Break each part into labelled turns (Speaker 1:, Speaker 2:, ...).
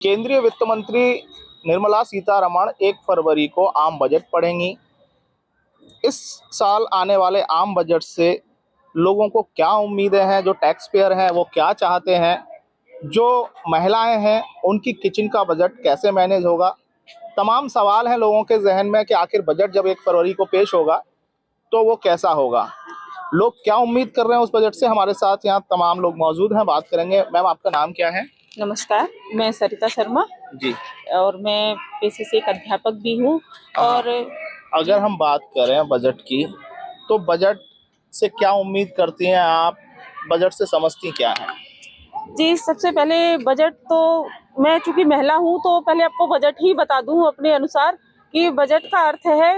Speaker 1: केंद्रीय वित्त मंत्री निर्मला सीतारमण 1 फरवरी को आम बजट पढ़ेंगी। इस साल आने वाले आम बजट से लोगों को क्या उम्मीदें हैं, जो टैक्स पेयर हैं वो क्या चाहते हैं, जो महिलाएं हैं उनकी किचन का बजट कैसे मैनेज होगा। तमाम सवाल हैं लोगों के जहन में कि आखिर बजट जब 1 फरवरी को पेश होगा तो वो कैसा होगा, लोग क्या उम्मीद कर रहे हैं उस बजट से। हमारे साथ यहाँ तमाम लोग मौजूद हैं, बात करेंगे। मैम, आपका नाम क्या है?
Speaker 2: नमस्कार, मैं सरिता शर्मा
Speaker 1: जी।
Speaker 2: और मैं पेशे से एक अध्यापक भी हूँ। और
Speaker 1: अगर हम बात करें बजट की, तो बजट से क्या उम्मीद करती हैं आप, बजट से समझती क्या हैं?
Speaker 2: जी, सबसे पहले बजट तो मैं चूंकि महिला हूँ तो पहले आपको बजट ही बता दूँ अपने अनुसार कि बजट का अर्थ है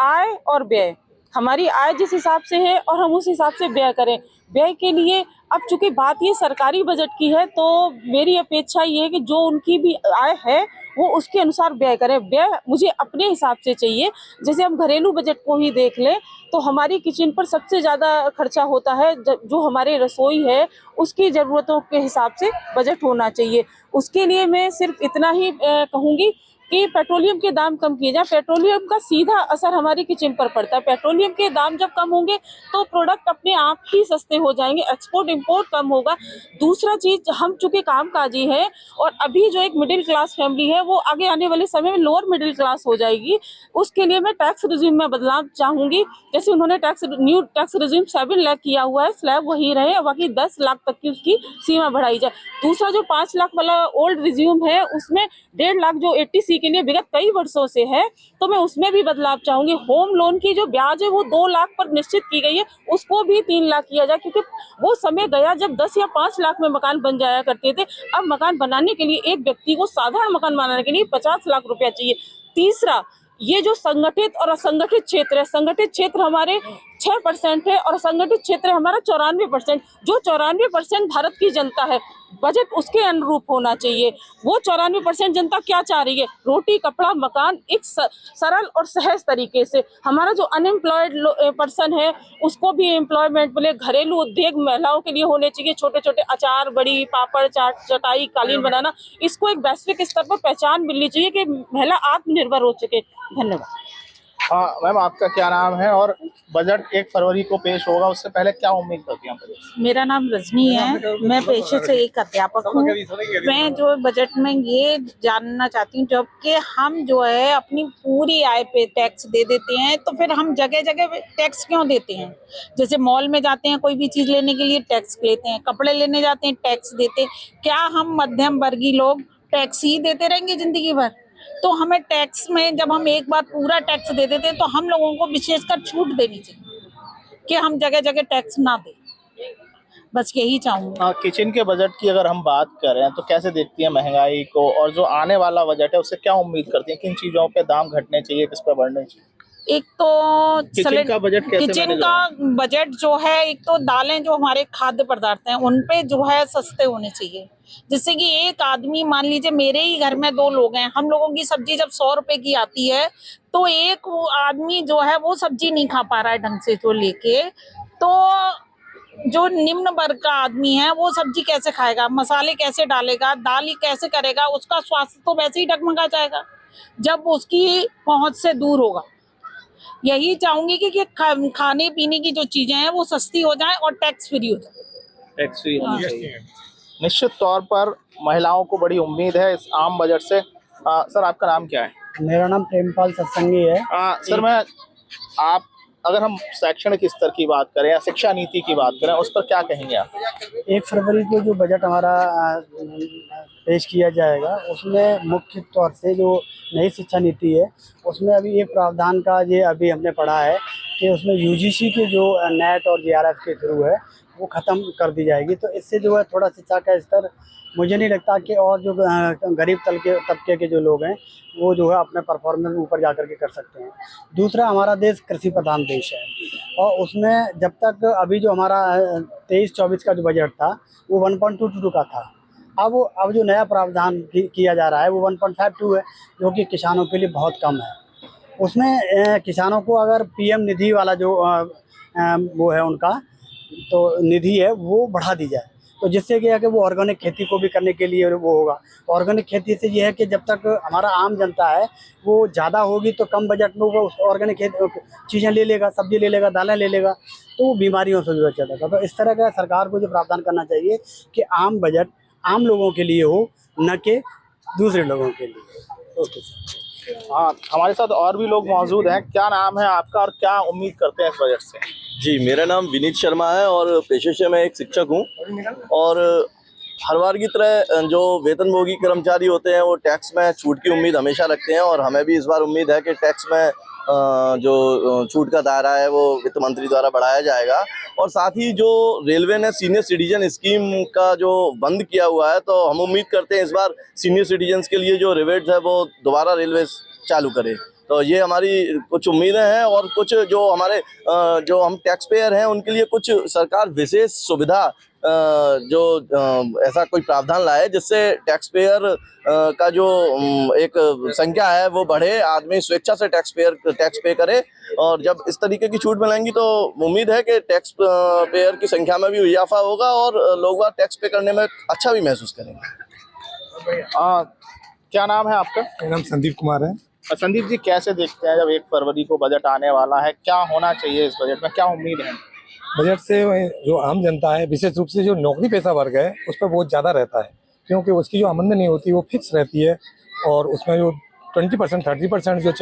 Speaker 2: आय और व्यय। हमारी आय जिस हिसाब से है और हम उस हिसाब से व्यय करें। व्यय के लिए अब चूंकि बात ये सरकारी बजट की है तो मेरी अपेक्षा ये है कि जो उनकी भी आय है वो उसके अनुसार व्यय करें। व्यय मुझे अपने हिसाब से चाहिए। जैसे हम घरेलू बजट को ही देख लें तो हमारी किचन पर सबसे ज़्यादा खर्चा होता है। जो हमारे रसोई है उसकी ज़रूरतों के हिसाब से बजट होना चाहिए। उसके लिए मैं सिर्फ इतना ही कहूँगी कि पेट्रोलियम के दाम कम किए जाए। पेट्रोलियम का सीधा असर हमारी किचन पर पड़ता है। पेट्रोलियम के दाम जब कम होंगे तो प्रोडक्ट अपने आप ही सस्ते हो जाएंगे, एक्सपोर्ट इंपोर्ट कम होगा। दूसरा चीज, हम चूंकि कामकाजी हैं और अभी जो एक मिडिल क्लास फैमिली है वो आगे आने वाले समय में लोअर मिडिल क्लास हो जाएगी। उसके लिए मैं टैक्स रिजीम में बदलाव चाहूंगी। जैसे उन्होंने न्यू टैक्स रिजीम 7 लाख किया हुआ है, स्लैब वही रहे, बाकी 10 लाख तक की उसकी सीमा बढ़ाई जाए। दूसरा जो 5 लाख वाला ओल्ड रिज्यूम है उसमें 1.5 लाख जो 80C के लिए विगत कई वर्षों से है, तो मैं उसमें भी बदलाव चाहूंगी। होम लोन की जो ब्याज है वो 2 लाख पर निश्चित की गई है, उसको भी 3 लाख किया जाए, क्योंकि वो समय गया जब 10 या 5 लाख में मकान बन जाया करते थे। अब मकान बनाने के लिए एक व्यक्ति को, साधारण मकान बनाने के लिए 50 लाख रुपया चाहिए। तीसरा, ये जो संगठित और असंगठित क्षेत्र है, संगठित क्षेत्र हमारे 6% है और असंगठित क्षेत्र हमारा 94%। जो 94% भारत की जनता है, बजट उसके अनुरूप होना चाहिए। वो 94% जनता क्या चाह रही है? रोटी कपड़ा मकान एक सरल और सहज तरीके से। हमारा जो अनएम्प्लॉयड पर्सन है उसको भी एम्प्लॉयमेंट मिले। घरेलू उद्योग महिलाओं के लिए होने चाहिए, छोटे छोटे अचार, बड़ी पापड़, चाट, चटाई, कालीन बनाना। इसको एक वैश्विक स्तर पर पहचान मिलनी चाहिए कि महिला आत्मनिर्भर हो सके। धन्यवाद।
Speaker 1: हाँ मैम, आपका क्या नाम है और बजट 1 फरवरी को पेश होगा, उससे पहले क्या उम्मीद करती हैं बजट से?
Speaker 3: मेरा नाम रजनी है, मैं पेशे से एक अध्यापक हूँ। मैं जो बजट में ये जानना चाहती हूँ, जबकि हम जो है अपनी पूरी आय पे टैक्स दे देते हैं, तो फिर हम जगह जगह टैक्स क्यों देते हैं? जैसे मॉल में जाते हैं, कोई भी चीज लेने के लिए टैक्स लेते हैं, कपड़े लेने जाते हैं टैक्स देते हैं। क्या हम मध्यम वर्गीय लोग टैक्स ही देते रहेंगे जिंदगी भर? तो हमें टैक्स में जब हम एक बार पूरा टैक्स दे देते हैं तो हम लोगों को विशेषकर छूट देनी चाहिए कि हम जगह जगह टैक्स ना दें। बस यही चाहूंगा।
Speaker 1: किचन के बजट की अगर हम बात करें तो कैसे देखती हैं महंगाई को, और जो आने वाला बजट है उससे क्या उम्मीद करती हैं, किन चीजों पे दाम घटने चाहिए, किस पे बढ़ने चाहिए?
Speaker 3: एक तो
Speaker 1: किचन का बजट कैसे
Speaker 3: किचन
Speaker 1: मैनेज
Speaker 3: का
Speaker 1: होगा?
Speaker 3: बजट जो है, एक तो दालें जो हमारे खाद्य पदार्थ हैं उन पे जो है सस्ते होने चाहिए, जिससे कि एक आदमी, मान लीजिए मेरे ही घर में 2 लोग हैं, हम लोगों की सब्जी जब 100 रुपए की आती है तो एक आदमी जो है वो सब्जी नहीं खा पा रहा है ढंग से जो लेके, तो जो निम्न वर्ग का आदमी है वो सब्जी कैसे खाएगा, मसाले कैसे डालेगा, दाल ही कैसे करेगा? उसका स्वास्थ्य तो वैसे ही डगमगा जाएगा जब उसकी पहुंच से दूर होगा। यही चाहूंगी कि खाने पीने की जो चीजें हैं वो सस्ती हो जाए और टैक्स फ्री हो जाए।
Speaker 1: टैक्स फ्री होनी चाहिए। निश्चित तौर पर महिलाओं को बड़ी उम्मीद है इस आम बजट से। सर, आपका नाम क्या है?
Speaker 4: मेरा नाम प्रेमपाल सत्संगी है।
Speaker 1: सर, आप अगर हम शैक्षणिक स्तर की बात करें या शिक्षा नीति की बात करें, उस पर क्या कहेंगे आप?
Speaker 4: 1 फरवरी को जो बजट हमारा पेश किया जाएगा उसमें मुख्य तौर से जो नई शिक्षा नीति है उसमें अभी एक प्रावधान का ये अभी हमने पढ़ा है कि उसमें यूजीसी के जो नेट और जेआरएफ के थ्रू है वो ख़त्म कर दी जाएगी। तो इससे जो है थोड़ा शिक्षा का स्तर, मुझे नहीं लगता कि और जो गरीब तबके के जो लोग हैं वो जो है अपने परफॉर्मेंस ऊपर जा कर के कर सकते हैं। दूसरा, हमारा देश कृषि प्रधान देश है और उसमें जब तक अभी जो हमारा 23-24 का जो बजट था वो 1.22 का था, अब जो नया प्रावधान किया जा रहा है वो 1.52 है, जो कि किसानों के लिए बहुत कम है। उसमें किसानों को अगर पीएम निधि वाला जो वो है उनका तो निधि है वो बढ़ा दी जाए, तो जिससे क्या है कि वो ऑर्गेनिक खेती को भी करने के लिए वो होगा। ऑर्गेनिक खेती से ये है कि जब तक हमारा आम जनता है वो ज़्यादा होगी तो कम बजट में वो ऑर्गेनिक चीज़ें ले लेगा, सब्जी ले लेगा, दालें ले लेगा, तो वो बीमारियों से भी बच जाता है। तो इस तरह का सरकार को जो प्रावधान करना चाहिए कि आम बजट आम लोगों के लिए हो, न कि दूसरे लोगों के लिए। Okay sir.
Speaker 1: हाँ, हमारे साथ और भी लोग मौजूद हैं। क्या नाम है आपका और क्या उम्मीद करते हैं इस बजट से?
Speaker 5: जी, मेरा नाम विनीत शर्मा है और पेशे से मैं एक शिक्षक हूँ। और हर बार की तरह जो वेतनभोगी कर्मचारी होते हैं वो टैक्स में छूट की उम्मीद हमेशा रखते हैं, और हमें भी इस बार उम्मीद है कि टैक्स में जो छूट का दायरा है वो वित्त मंत्री द्वारा बढ़ाया जाएगा। और साथ ही जो रेलवे ने सीनियर सिटीजन स्कीम का जो बंद किया हुआ है, तो हम उम्मीद करते हैं इस बार सीनियर सिटीजन्स के लिए जो रिबेट्स है वो दोबारा रेलवे चालू करे। तो ये हमारी कुछ उम्मीदें हैं। और कुछ जो हमारे जो हम टैक्स पेयर हैं उनके लिए कुछ सरकार विशेष सुविधा जो ऐसा कोई प्रावधान लाए जिससे टैक्स पेयर का जो एक संख्या है वो बढ़े, आदमी स्वेच्छा से टैक्स पे करे। और जब इस तरीके की छूट मिलेंगी तो उम्मीद है कि टैक्स पेयर की संख्या में भी इजाफा होगा और लोग टैक्स पे करने में अच्छा भी महसूस करेंगे।
Speaker 1: क्या नाम है आपका?
Speaker 6: मेरा नाम संदीप कुमार है।
Speaker 1: संदीप जी, कैसे देखते हैं जब 1 फरवरी को बजट आने वाला है, क्या होना चाहिए इस बजट में, क्या उम्मीद है?
Speaker 6: बजट से जो आम जनता है, विशेष रूप से जो नौकरी पेशा वर्ग है, उस पर बहुत ज़्यादा रहता है, क्योंकि उसकी जो आमदनी होती है वो फिक्स रहती है। और उसमें जो 20% 30% जो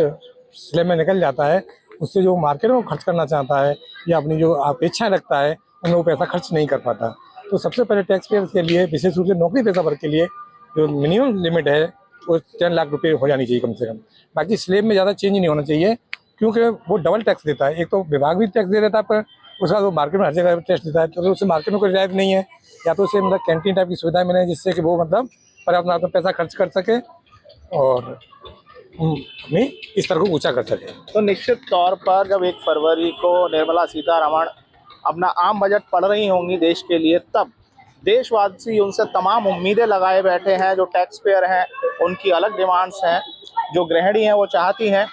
Speaker 6: स्लैब में निकल जाता है, उससे जो मार्केट में खर्च करना चाहता है या अपनी जो अपेक्षाएं रखता है उनमें वो पैसा खर्च नहीं कर पाता। तो सबसे पहले टैक्स पेयर के लिए, विशेष रूप से नौकरी पेशा वर्ग के लिए, जो मिनिमम लिमिट है वो 10 लाख रुपये हो जानी चाहिए कम से कम। बाकी स्लैब में ज़्यादा चेंज नहीं होना चाहिए, क्योंकि वो डबल टैक्स देता है। एक तो विभाग भी टैक्स दे देता है, पर उसके बाद वो मार्केट में हर जगह टैक्स देता है, तो उससे मार्केट में कोई रियायत नहीं है। या तो उसे मतलब कैंटीन टाइप की सुविधाएं मिले जिससे कि वो मतलब पर्याप्त मात्रा में पैसा खर्च कर सके और हमें इस तरह को ऊँचा कर सके।
Speaker 1: तो निश्चित तौर पर जब 1 फरवरी को निर्मला सीतारमण अपना आम बजट पढ़ रही होंगी देश के लिए, तब देशवासी उनसे तमाम उम्मीदें लगाए बैठे हैं। जो टैक्स पेयर हैं उनकी अलग डिमांड्स हैं, जो गृहिणी हैं वो चाहती हैं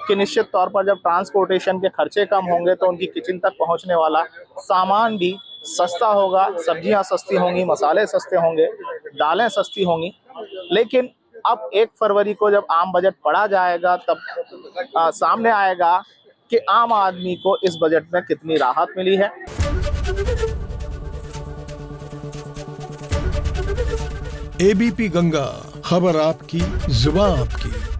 Speaker 1: कि निश्चित तौर पर जब ट्रांसपोर्टेशन के खर्चे कम होंगे तो उनकी किचन तक पहुंचने वाला सामान भी सस्ता होगा, सब्जियां सस्ती होंगी, मसाले सस्ते होंगे, दालें सस्ती होंगी। लेकिन अब 1 फरवरी को जब आम बजट पढ़ा जाएगा तब सामने आएगा कि आम आदमी को इस बजट में कितनी राहत मिली है।
Speaker 7: एबीपी गंगा, खबर आपकी, जुबान आपकी।